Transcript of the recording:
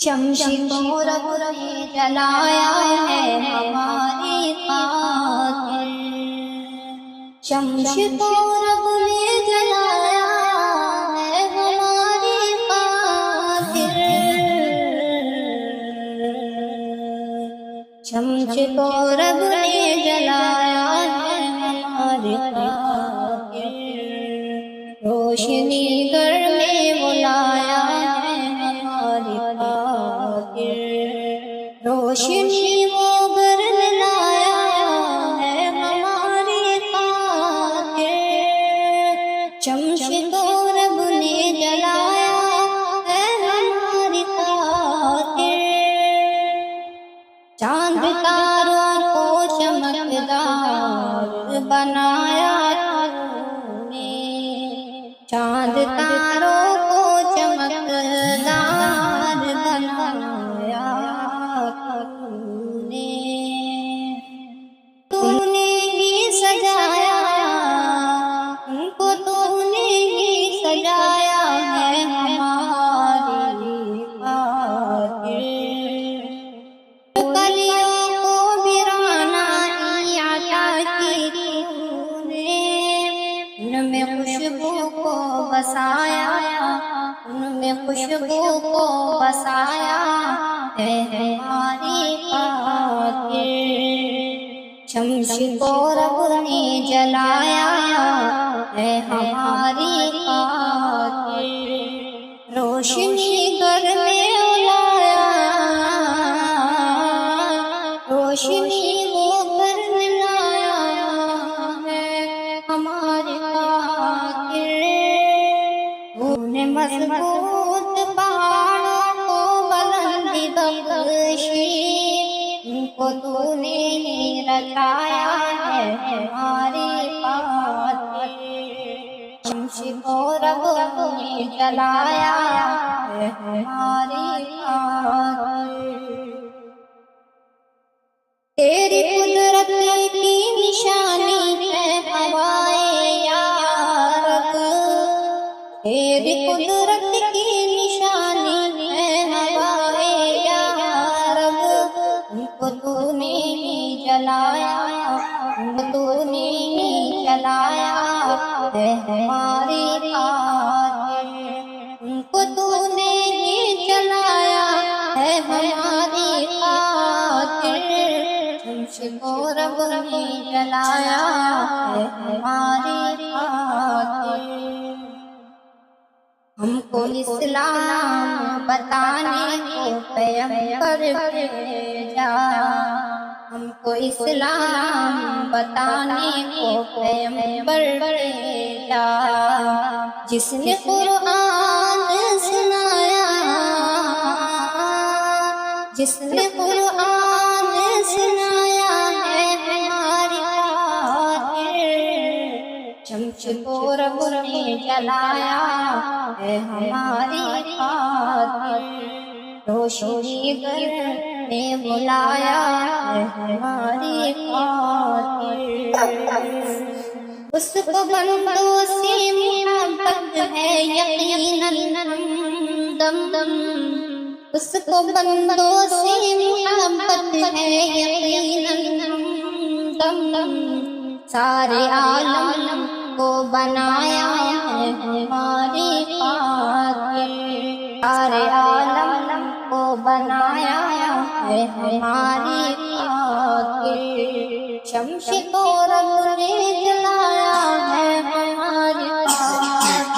شمشی کو رب نے جلایا ہے ہماری خاطر، شمشی کو رب نے جلایا ہے ہماری خاطر، شمشی کو رب نے جلایا ہے ہماری خاطر، روشنی گھر میں بلایا ہے ہماری خاطر، روشنی وہ گھر میں لایا ہے ہماری خاطر، شمشی کو رب نے جلایا ہے ہماری خاطر، چاند تاروں کو چمکدار بنایا تو نے، چاند تاروں کو چمکدار بنایا تو نے ہی سجایا، ان کو تو نے ہی سجایا ہے ہماری خاطر، کلیوں کو برانائی عطا کی تو نے، ان میں خوشبو کو بسایا، ان میں خوشبو کو بسایا ہے ہماری خاطر، شمشی کو رب نے جلایا ہے ہماری خاطر، روشنی گھر میں لایا، روشنی وہ گھر میں لایا ہے ہماری خاطر، تو نے مضبوط پہاڑوں کو بلندی بخشی، ان کو تو نے ہی رچایا ہے ہماری خاطر، شمشی کو رب نے جلایا ہے ہماری خاطر، تیری قدرت کی نشانی ہے ہوائے یا رب، تیری قدرت کی نشانی ہے ہوائے یا رب، ان کو تو نے ہی جلایا، ان کو تو نے ہی جلایا ہے ہماری خاطر، ان کو تو نے ہی جلایا ہے ہماری خاطر، شمشی کو رب نے جلایا ہے ہماری خاطر، ہم کو اسلام بتانے کو پیغمبر بھیجا، ہم کو اسلام بتانے کو پیغمبر بھیجا، جس نے قرآن سنایا، جس نے قرآن سنایا ہے ہماری خاطر، شمشی کو رب نے جلایا ہے ہماری خاطر، روشنی گھر میں بلایا ہے ہماری خاطر، اس کو بندوں سے محبت ہے یقیناً ہمدم، اس کو بندوں سے محبت ہے یقیناً ہمدم، سارے عالم کو بنایا ہے ہماری خاطر، سارے عالم کو بنایا ہے ہماری خاطر، شمشی کو رب